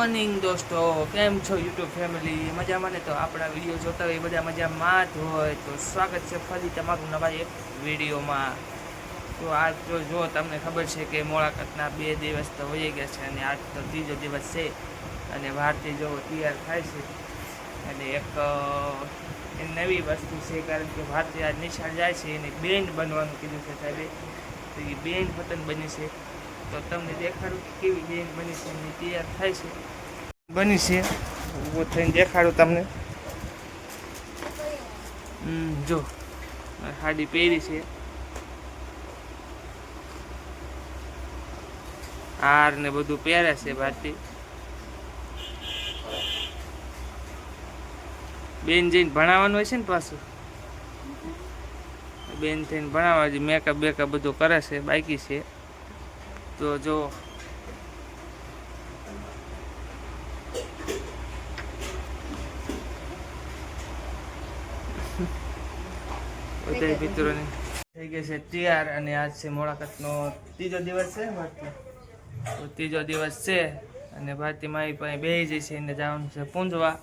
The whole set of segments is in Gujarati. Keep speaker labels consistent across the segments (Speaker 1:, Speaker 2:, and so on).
Speaker 1: મોર્નિંગ દોસ્તો, કેમ છો યુટ્યુબ ફેમિલી? મજામાં ને? તો આપણા વિડીયો જોતા હોય બધા મજામાં જ હોય તો સ્વાગત છે ફરી તમારું નવા એક વિડીયોમાં. તો આજ તો જો તમને ખબર છે કે મુલાકાતના 2 દિવસ તો વહી ગયા છે અને આજ તો ત્રીજો દિવસ છે અને ભારતી જો તૈયાર થાય છે અને એક નવી વસ્તુ છે, કારણ કે ભારતી આજ નિશાળ જાય છે એને બેન્ડ બનવાનું કીધું છે સાહેબે. તો એ બેન્ડ પતંગ બની છે તો તમને દેખાડું કે કેવી બેન બની છે અને તૈયાર થાય છે. બની છે ઊભો થઈને દેખાડું તમને. જો સાડી પહેરી છે, હાર ને બધું પહેરે છે ભારતી. બેન જઈને ભણાવવાનું હોય છે ને પાછું, બેન થઈને ભણાવવા મેકઅપ બેકઅપ બધું કરે છે, બાકી છે. તો જો બધા મિત્રોને થઈ ગયા છે તૈયાર અને આજ છે મુલાકાતનો ત્રીજો દિવસ છે. તો ત્રીજો દિવસ છે અને ભારતી મારી પાસે બેસી જાય છે એને જવાનું છે પૂંજવા.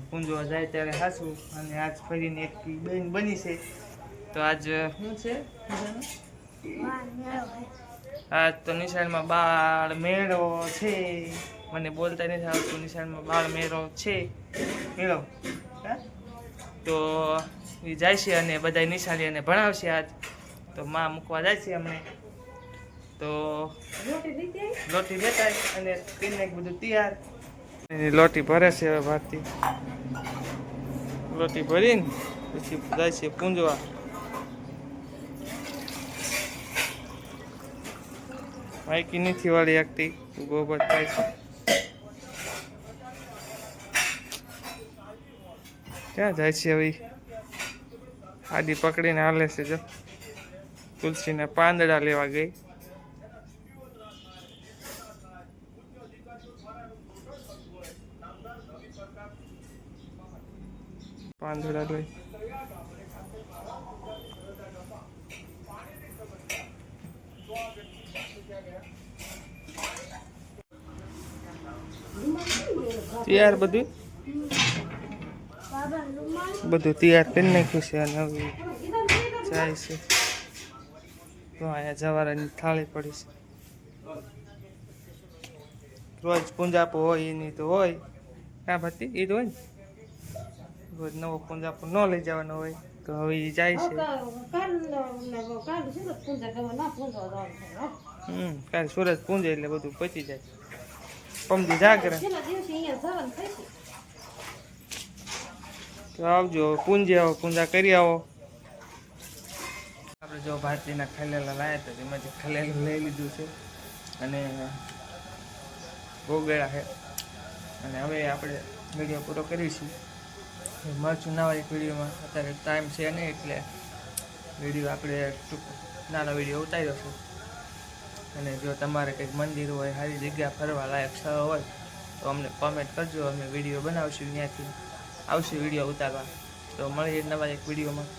Speaker 1: પૂંજવા જાય ત્યારે હાસું અને આજ ફરીને એક બેન બની છે. તો આજ શું છે? આજ તો નિશાળમાં બાળ મેળો છે. મને બોલતા નથી આવતું. નિશાળમાં બાળ મેળો છે. મેળો તો એ જાય છે અને બધા નિશાળી અને ભણાવશે આજ. તો માં મૂકવા જાય છે અમને. તો લોટી લેતા અને તેને બધું તૈયાર. લોટી ભરે છે હવે ભારતી. લોટી ભરીને પછી જાય છે પૂંજવા. માઇકી નથી વાળી એકટી ગોબર થાય છે. ક્યાં જાય છે હવે? આડી પકડીને હાલે છે. જો તુલસીના પાંદડા લેવા ગઈ. પાંદડા લઈ તૈયાર બધું તૈયાર કરી નાખ્યું છે અને હવે જાય છે. તો અહીંયા જવારાની થાળી પડી છે. રોજ પૂંજાપો હોય એની તો હોય. ક્યાં ભરતી એ તો હોય ને, રોજ નવો પૂંજાપો ન લઈ જવાનો હોય. તો હવે એ જાય છે. કાલે સુરત પૂંજે એટલે બધું પચી જાય. પમદી જાગરે તો આવજો પૂંજે, આવો પૂંજા કરી આવો. આપણે જો ભારતીના ખલેલા લાયા તો એમાંથી ખલેલું લઈ લીધું છે અને ગોગળા છે. અને હવે આપણે વિડીયો પૂરો કરીશું. મળશું નવા એક વિડીયોમાં. અત્યારે ટાઈમ છે નહીં એટલે વિડીયો આપણે નાનો વિડીયો ઉતાર્યો છે. અને જો તમારે કંઈક મંદિર હોય, સારી જગ્યા ફરવા લાયક સ્થળ હોય તો અમને કોમેન્ટ કરજો. અમે વિડીયો બનાવશું, ત્યાંથી આવશું વિડીયો ઉતારવા. તો મળીએ નવા એક વિડીયોમાં.